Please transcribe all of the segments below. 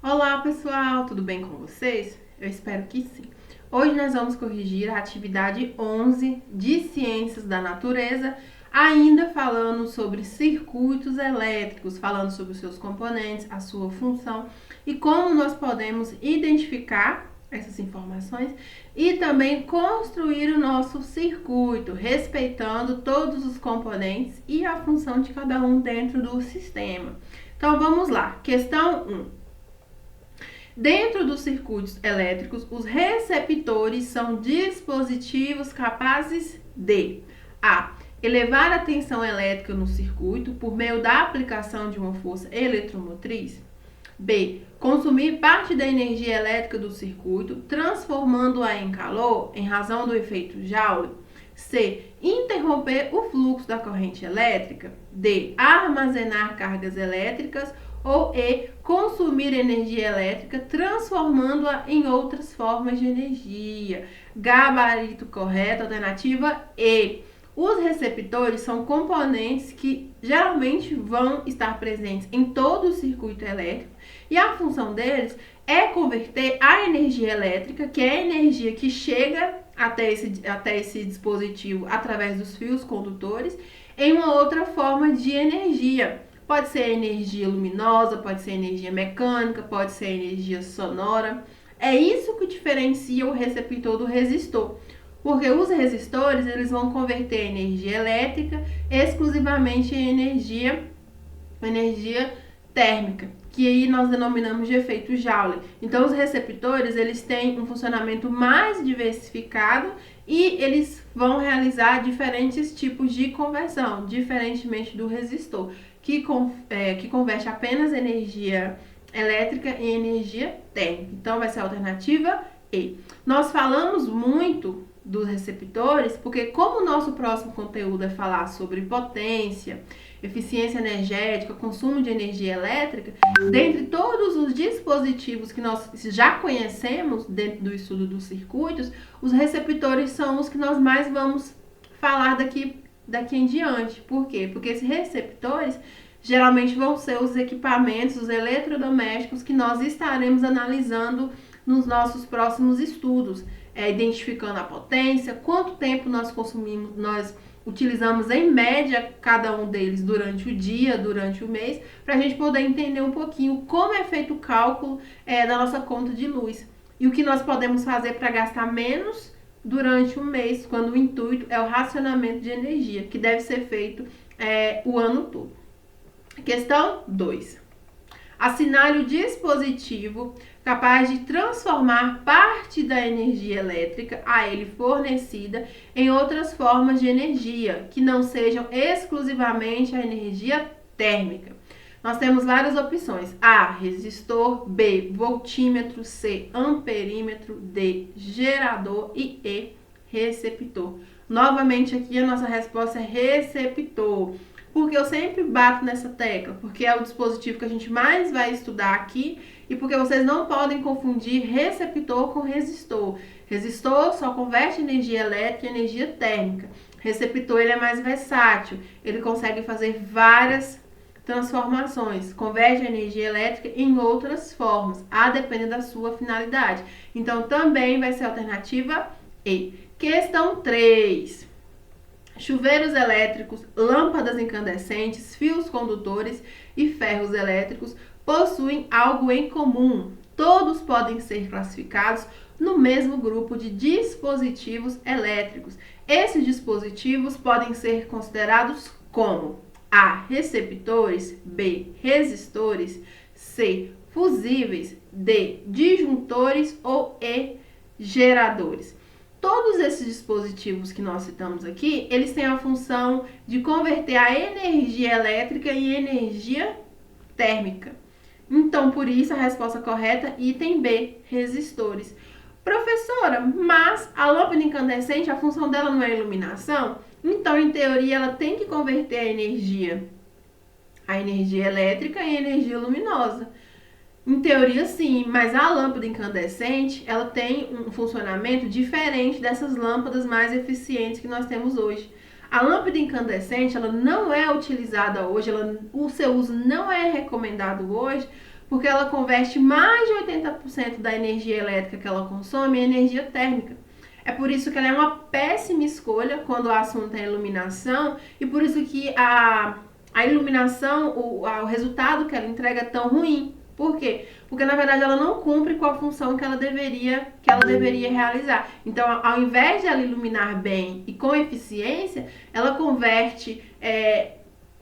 Olá pessoal, tudo bem com vocês? Eu espero que sim. Hoje nós vamos corrigir a atividade 11 de Ciências da Natureza, ainda falando sobre circuitos elétricos, falando sobre os seus componentes, a sua função e como nós podemos identificar essas informações e também construir o nosso circuito, respeitando todos os componentes e a função de cada um dentro do sistema. Então vamos lá, questão 1. Dentro dos circuitos elétricos, os receptores são dispositivos capazes de a. Elevar a tensão elétrica no circuito por meio da aplicação de uma força eletromotriz. B. Consumir parte da energia elétrica do circuito, transformando-a em calor em razão do efeito Joule. C. Interromper o fluxo da corrente elétrica. D. Armazenar cargas elétricas. Ou E. Consumir energia elétrica, transformando-a em outras formas de energia. Gabarito correto, alternativa E. Os receptores são componentes que geralmente vão estar presentes em todo o circuito elétrico e a função deles é converter a energia elétrica, que é a energia que chega até esse dispositivo através dos fios condutores, em uma outra forma de energia. Pode ser energia luminosa, pode ser energia mecânica, pode ser energia sonora. É isso que diferencia o receptor do resistor. Porque os resistores, eles vão converter energia elétrica exclusivamente em energia térmica, que aí nós denominamos de efeito Joule. Então, os receptores, eles têm um funcionamento mais diversificado e eles vão realizar diferentes tipos de conversão, diferentemente do resistor, que converte apenas energia elétrica em energia térmica. Então, vai ser a alternativa E. Nós falamos muito dos receptores, porque como o nosso próximo conteúdo é falar sobre potência, eficiência energética, consumo de energia elétrica, dentre todos os dispositivos que nós já conhecemos dentro do estudo dos circuitos, os receptores são os que nós mais vamos falar daqui em diante. Por quê? Porque esses receptores geralmente vão ser os equipamentos, os eletrodomésticos que nós estaremos analisando nos nossos próximos estudos, identificando a potência, quanto tempo nós utilizamos em média cada um deles durante o dia, durante o mês, para a gente poder entender um pouquinho como é feito o cálculo da nossa conta de luz e o que nós podemos fazer para gastar menos durante o mês, quando o intuito é o racionamento de energia, que deve ser feito o ano todo. Questão 2. Assinale o dispositivo capaz de transformar parte da energia elétrica a ele fornecida em outras formas de energia, que não sejam exclusivamente a energia térmica. Nós temos várias opções. A. Resistor. B. Voltímetro. C. Amperímetro. D. Gerador. E E. Receptor. Novamente aqui a nossa resposta é receptor. Porque eu sempre bato nessa tecla, porque é o dispositivo que a gente mais vai estudar aqui e porque vocês não podem confundir receptor com resistor. Resistor só converte energia elétrica em energia térmica. Receptor, ele é mais versátil, ele consegue fazer várias transformações, converte a energia elétrica em outras formas, a depender da sua finalidade. Então, também vai ser a alternativa E. Questão 3. Chuveiros elétricos, lâmpadas incandescentes, fios condutores e ferros elétricos possuem algo em comum. Todos podem ser classificados no mesmo grupo de dispositivos elétricos. Esses dispositivos podem ser considerados como A. Receptores. B. Resistores. C. Fusíveis. D. Disjuntores. Ou E. Geradores. Todos esses dispositivos que nós citamos aqui, eles têm a função de converter a energia elétrica em energia térmica. Então, por isso, a resposta correta, item B, resistores. Professora, mas a lâmpada incandescente, a função dela não é iluminação? Então, em teoria, ela tem que converter a energia elétrica em energia luminosa. Em teoria, sim, mas a lâmpada incandescente, ela tem um funcionamento diferente dessas lâmpadas mais eficientes que nós temos hoje. A lâmpada incandescente, ela não é utilizada hoje, o seu uso não é recomendado hoje, porque ela converte mais de 80% da energia elétrica que ela consome em energia térmica. É por isso que ela é uma péssima escolha quando o assunto é iluminação, e por isso que a iluminação, o resultado que ela entrega é tão ruim. Por quê? Porque na verdade ela não cumpre com a função que ela deveria realizar. Então, ao invés de ela iluminar bem e com eficiência, ela converte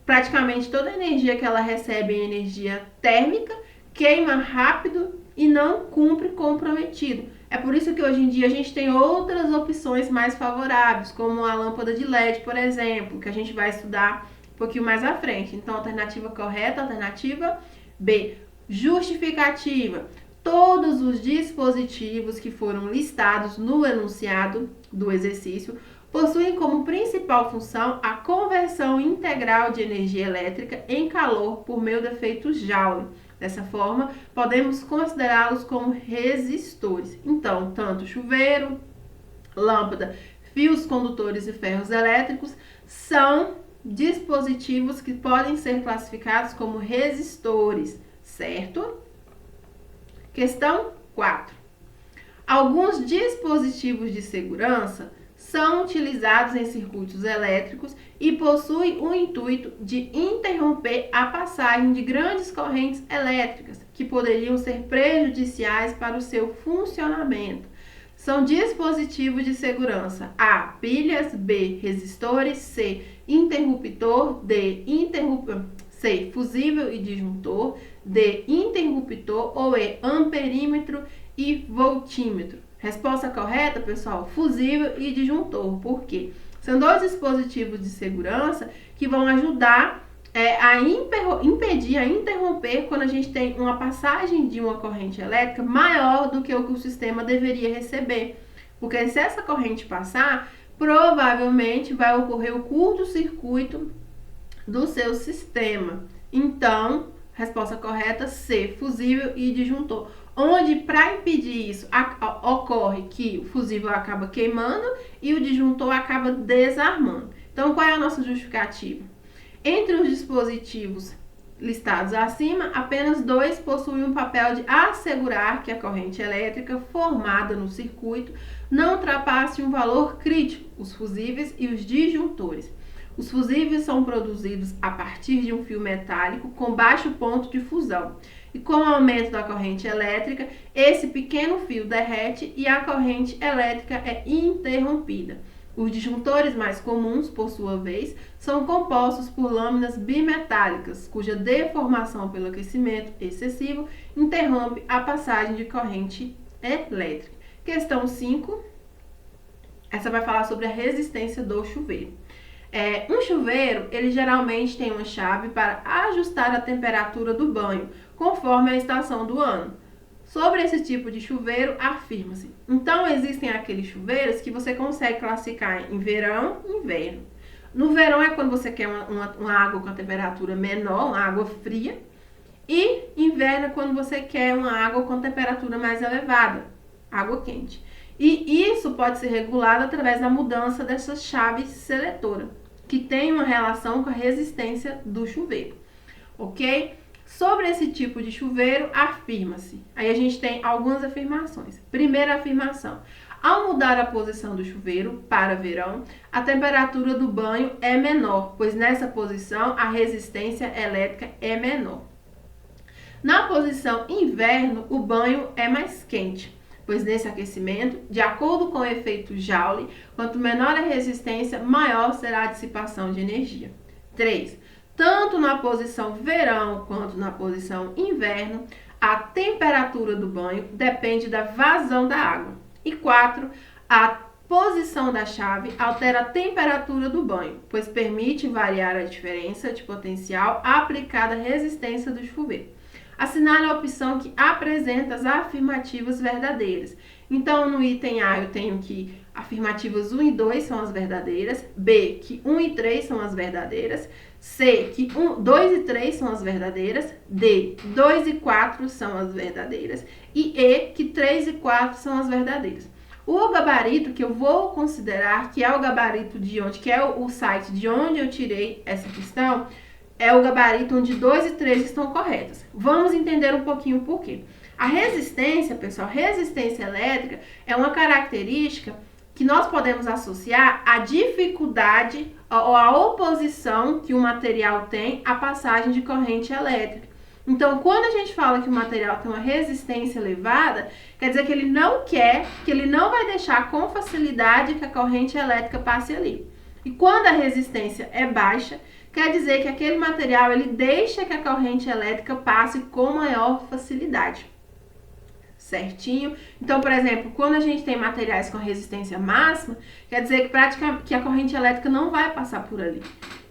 praticamente toda a energia que ela recebe em energia térmica, queima rápido e não cumpre com o prometido. É por isso que hoje em dia a gente tem outras opções mais favoráveis, como a lâmpada de LED, por exemplo, que a gente vai estudar um pouquinho mais à frente. Então, alternativa correta, alternativa B. Justificativa. Todos os dispositivos que foram listados no enunciado do exercício possuem como principal função a conversão integral de energia elétrica em calor por meio do efeito Joule. Dessa forma, podemos considerá-los como resistores. Então, tanto chuveiro, lâmpada, fios condutores e ferros elétricos são dispositivos que podem ser classificados como resistores, certo? Questão 4. Alguns dispositivos de segurança são utilizados em circuitos elétricos e possuem o intuito de interromper a passagem de grandes correntes elétricas que poderiam ser prejudiciais para o seu funcionamento. São dispositivos de segurança: A. Pilhas, B. Resistores, C. Interruptor, D. C. Fusível e disjuntor, D. Interruptor ou E. Amperímetro e voltímetro. Resposta correta, pessoal, fusível e disjuntor. Por quê? São dois dispositivos de segurança que vão ajudar a impedir, a interromper quando a gente tem uma passagem de uma corrente elétrica maior do que o sistema deveria receber. Porque se essa corrente passar, provavelmente vai ocorrer o curto-circuito do seu sistema. Então, resposta correta, C, fusível e disjuntor. Onde, para impedir isso, ocorre que o fusível acaba queimando e o disjuntor acaba desarmando. Então, qual é a nossa justificativa? Entre os dispositivos listados acima, apenas 2 possuem o papel de assegurar que a corrente elétrica formada no circuito não ultrapasse um valor crítico: os fusíveis e os disjuntores. Os fusíveis são produzidos a partir de um fio metálico com baixo ponto de fusão. E com o aumento da corrente elétrica, esse pequeno fio derrete e a corrente elétrica é interrompida. Os disjuntores mais comuns, por sua vez, são compostos por lâminas bimetálicas, cuja deformação pelo aquecimento excessivo interrompe a passagem de corrente elétrica. Questão 5. Essa vai falar sobre a resistência do chuveiro. Um chuveiro, ele geralmente tem uma chave para ajustar a temperatura do banho, conforme a estação do ano. Sobre esse tipo de chuveiro, afirma-se: então, existem aqueles chuveiros que você consegue classificar em verão e inverno. No verão é quando você quer uma água com a temperatura menor, uma água fria, e inverno é quando você quer uma água com temperatura mais elevada, água quente. E isso pode ser regulado através da mudança dessa chave seletora, que tem uma relação com a resistência do chuveiro, ok? Sobre esse tipo de chuveiro, afirma-se. Aí a gente tem algumas afirmações. Primeira afirmação: ao mudar a posição do chuveiro para verão, a temperatura do banho é menor, pois nessa posição a resistência elétrica é menor. Na posição inverno, o banho é mais quente, pois nesse aquecimento, de acordo com o efeito Joule, quanto menor a resistência, maior será a dissipação de energia. 3. Tanto na posição verão quanto na posição inverno, a temperatura do banho depende da vazão da água. E 4. A posição da chave altera a temperatura do banho, pois permite variar a diferença de potencial aplicada à resistência do chuveiro. Assinale a opção que apresenta as afirmativas verdadeiras. Então, no item A, eu tenho que afirmativas 1 e 2 são as verdadeiras, B, que 1 e 3 são as verdadeiras, C, que 2 e 3 são as verdadeiras, D, 2 e 4 são as verdadeiras, e E, que 3 e 4 são as verdadeiras. O gabarito que eu vou considerar, que é o gabarito de onde, que é o site de onde eu tirei essa questão, é o gabarito onde 2 e 3 estão corretas. Vamos entender um pouquinho por quê. A resistência, pessoal, resistência elétrica é uma característica que nós podemos associar à dificuldade ou à oposição que o material tem à passagem de corrente elétrica. Então, quando a gente fala que o material tem uma resistência elevada, quer dizer que ele não quer, que ele não vai deixar com facilidade que a corrente elétrica passe ali. E quando a resistência é baixa, quer dizer que aquele material ele deixa que a corrente elétrica passe com maior facilidade. Certinho? Então, por exemplo, quando a gente tem materiais com resistência máxima, quer dizer que praticamente a corrente elétrica não vai passar por ali.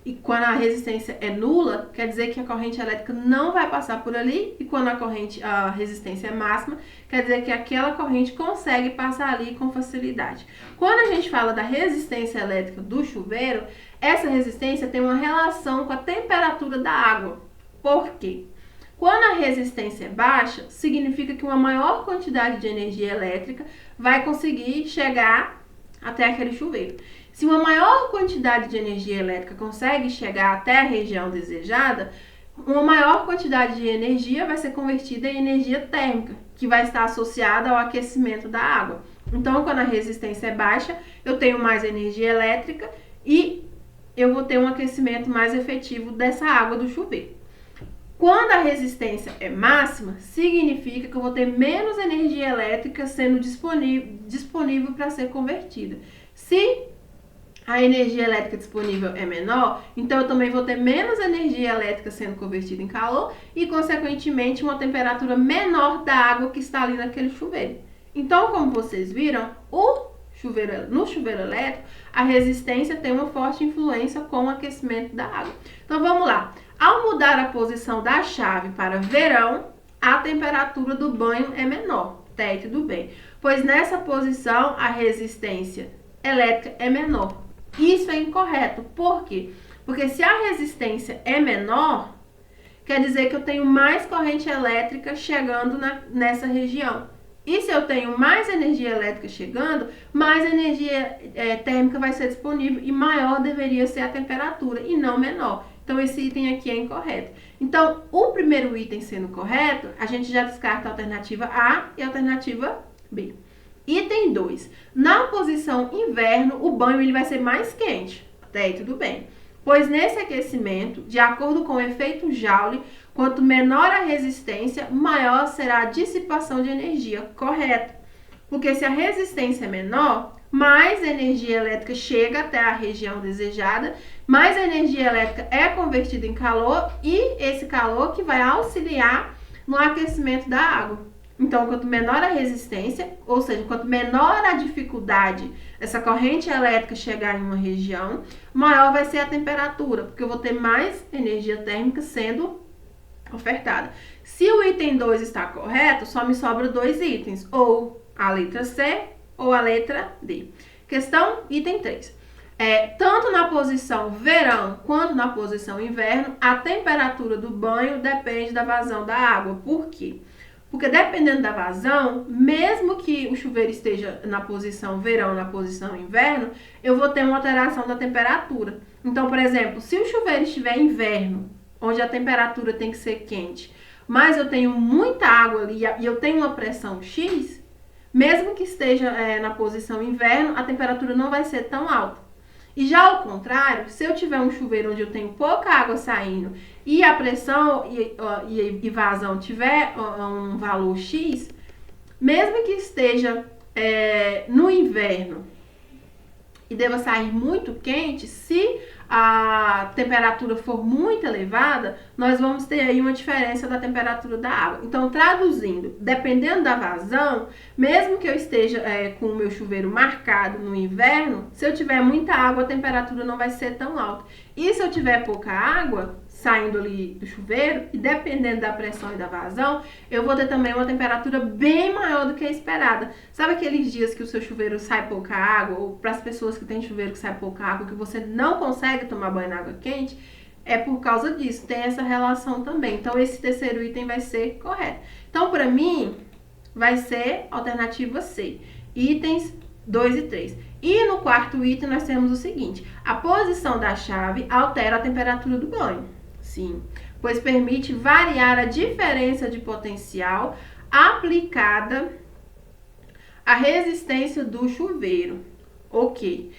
E quando a resistência é nula, quer dizer que a corrente elétrica não vai passar por ali. E quando a resistência é máxima, quer dizer que aquela corrente consegue passar ali com facilidade. Quando a gente fala da resistência elétrica do chuveiro, essa resistência tem uma relação com a temperatura da água. Por quê? Quando a resistência é baixa, significa que uma maior quantidade de energia elétrica vai conseguir chegar até aquele chuveiro. Se uma maior quantidade de energia elétrica consegue chegar até a região desejada, uma maior quantidade de energia vai ser convertida em energia térmica, que vai estar associada ao aquecimento da água. Então, quando a resistência é baixa, eu tenho mais energia elétrica e eu vou ter um aquecimento mais efetivo dessa água do chuveiro. Quando a resistência é máxima, significa que eu vou ter menos energia elétrica sendo disponível para ser convertida. Se a energia elétrica disponível é menor, então eu também vou ter menos energia elétrica sendo convertida em calor e, consequentemente, uma temperatura menor da água que está ali naquele chuveiro. Então, como vocês viram, no chuveiro elétrico, a resistência tem uma forte influência com o aquecimento da água. Então, vamos lá. Ao mudar a posição da chave para verão, a temperatura do banho é menor, até aí tudo bem, pois nessa posição a resistência elétrica é menor. Isso é incorreto. Por quê? Porque se a resistência é menor, quer dizer que eu tenho mais corrente elétrica chegando nessa região. E se eu tenho mais energia elétrica chegando, mais energia térmica vai ser disponível e maior deveria ser a temperatura e não menor. Então, esse item aqui é incorreto. Então, o primeiro item sendo correto, a gente já descarta a alternativa A e a alternativa B. Item 2. Na posição inverno, o banho ele vai ser mais quente. Até aí tudo bem. Pois nesse aquecimento, de acordo com o efeito Joule, quanto menor a resistência, maior será a dissipação de energia. Correto. Porque se a resistência é menor, mais energia elétrica chega até a região desejada, mais energia elétrica é convertida em calor e esse calor que vai auxiliar no aquecimento da água. Então, quanto menor a resistência, ou seja, quanto menor a dificuldade essa corrente elétrica chegar em uma região, maior vai ser a temperatura, porque eu vou ter mais energia térmica sendo ofertada. Se o item 2 está correto, só me sobra 2 itens, ou a letra C ou a letra D. Questão item 3. Tanto na posição verão quanto na posição inverno, a temperatura do banho depende da vazão da água. Por quê? Porque dependendo da vazão, mesmo que o chuveiro esteja na posição verão, na posição inverno, eu vou ter uma alteração da temperatura. Então, por exemplo, se o chuveiro estiver inverno, onde a temperatura tem que ser quente, mas eu tenho muita água ali e eu tenho uma pressão X, mesmo que esteja na posição inverno, a temperatura não vai ser tão alta. E já ao contrário, se eu tiver um chuveiro onde eu tenho pouca água saindo e a pressão e vazão tiver um valor X, mesmo que esteja no inverno e deva sair muito quente, se a temperatura for muito elevada, nós vamos ter aí uma diferença da temperatura da água. Então, traduzindo, dependendo da vazão, mesmo que eu esteja com o meu chuveiro marcado no inverno, se eu tiver muita água, a temperatura não vai ser tão alta. E se eu tiver pouca água saindo ali do chuveiro, e dependendo da pressão e da vazão, eu vou ter também uma temperatura bem maior do que a esperada. Sabe aqueles dias que o seu chuveiro sai pouca água, ou para as pessoas que têm chuveiro que sai pouca água, que você não consegue tomar banho na água quente? É por causa disso, tem essa relação também. Então, esse terceiro item vai ser correto. Então, para mim, vai ser alternativa C. Itens 2 e 3. E no quarto item, nós temos o seguinte: a posição da chave altera a temperatura do banho. Sim, pois permite variar a diferença de potencial aplicada à resistência do chuveiro. Ok.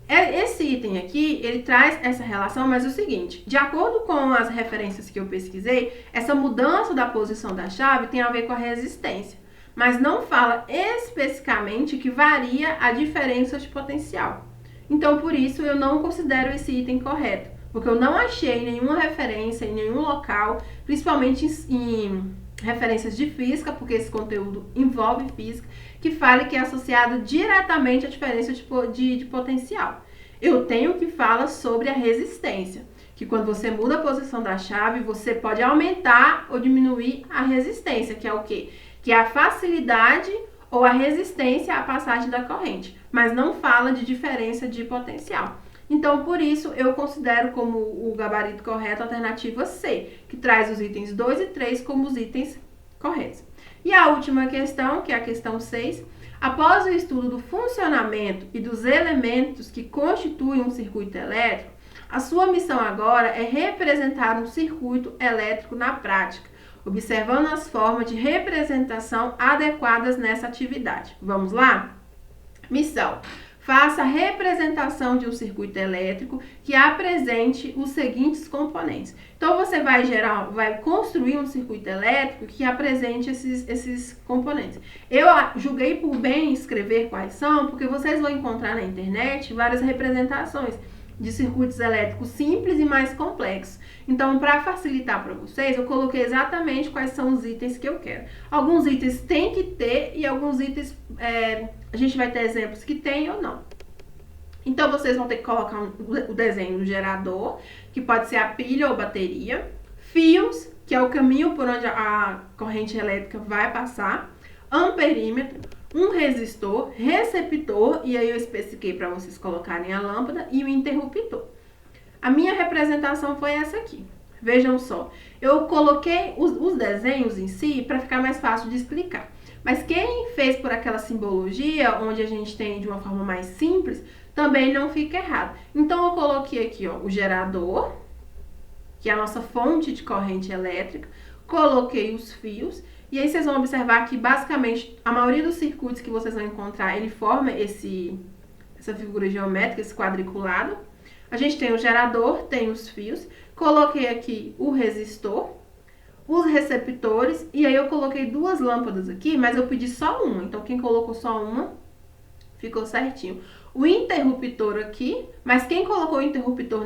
Esse item aqui, ele traz essa relação, mas é o seguinte, de acordo com as referências que eu pesquisei, essa mudança da posição da chave tem a ver com a resistência, mas não fala especificamente que varia a diferença de potencial. Então, por isso, eu não considero esse item correto, porque eu não achei nenhuma referência em nenhum local, principalmente em referências de física, porque esse conteúdo envolve física, que fale que é associado diretamente à diferença de potencial. Eu tenho que fala sobre a resistência, que quando você muda a posição da chave, você pode aumentar ou diminuir a resistência, que é o quê? Que é a facilidade ou a resistência à passagem da corrente, mas não fala de diferença de potencial. Então, por isso, eu considero como o gabarito correto a alternativa C, que traz os itens 2 e 3 como os itens corretos. E a última questão, que é a questão 6, após o estudo do funcionamento e dos elementos que constituem um circuito elétrico, a sua missão agora é representar um circuito elétrico na prática, observando as formas de representação adequadas nessa atividade. Vamos lá? Missão: faça a representação de um circuito elétrico que apresente os seguintes componentes. Então, você vai construir um circuito elétrico que apresente esses componentes. Eu julguei por bem escrever quais são, porque vocês vão encontrar na internet várias representações de circuitos elétricos simples e mais complexos. Então, para facilitar para vocês, eu coloquei exatamente quais são os itens que eu quero. Alguns itens tem que ter e alguns itens a gente vai ter exemplos que tem ou não. Então, vocês vão ter que colocar o desenho do gerador, que pode ser a pilha ou bateria, fios, que é o caminho por onde a corrente elétrica vai passar, amperímetro, um resistor, receptor, e aí eu especifiquei para vocês colocarem a lâmpada, e o interruptor. A minha representação foi essa aqui. Vejam só, eu coloquei os desenhos em si para ficar mais fácil de explicar. Mas quem fez por aquela simbologia, onde a gente tem de uma forma mais simples, também não fica errado. Então, eu coloquei aqui ó, o gerador, que é a nossa fonte de corrente elétrica, coloquei os fios, e aí vocês vão observar que basicamente a maioria dos circuitos que vocês vão encontrar, ele forma essa figura geométrica, esse quadriculado. A gente tem o gerador, tem os fios, coloquei aqui o resistor, os receptores, e aí eu coloquei duas lâmpadas aqui, mas eu pedi só uma, então quem colocou só uma, ficou certinho. O interruptor aqui, mas quem colocou o interruptor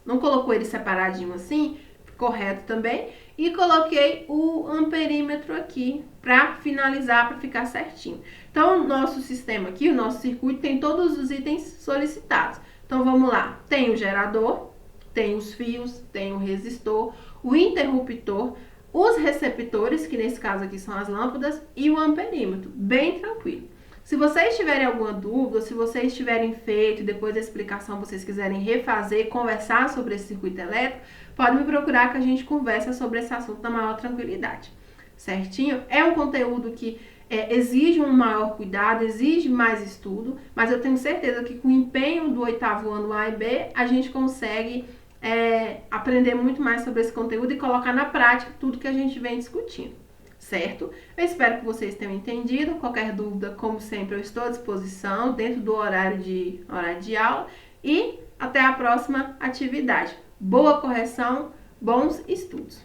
não colocou ele separadinho assim, correto também, e coloquei o amperímetro aqui para finalizar, para ficar certinho. Então, o nosso sistema aqui, o nosso circuito tem todos os itens solicitados. Então, vamos lá. Tem o gerador, tem os fios, tem o resistor, o interruptor, os receptores, que nesse caso aqui são as lâmpadas, e o amperímetro. Bem tranquilo. Se vocês tiverem alguma dúvida, se vocês tiverem feito e depois da explicação vocês quiserem refazer, conversar sobre esse circuito elétrico, pode me procurar que a gente conversa sobre esse assunto na maior tranquilidade. Certinho? É um conteúdo que exige um maior cuidado, exige mais estudo, mas eu tenho certeza que com o empenho do 8º ano A e B, a gente consegue aprender muito mais sobre esse conteúdo e colocar na prática tudo que a gente vem discutindo. Certo? Eu espero que vocês tenham entendido. Qualquer dúvida, como sempre, eu estou à disposição dentro do horário de aula. E até a próxima atividade. Boa correção, bons estudos!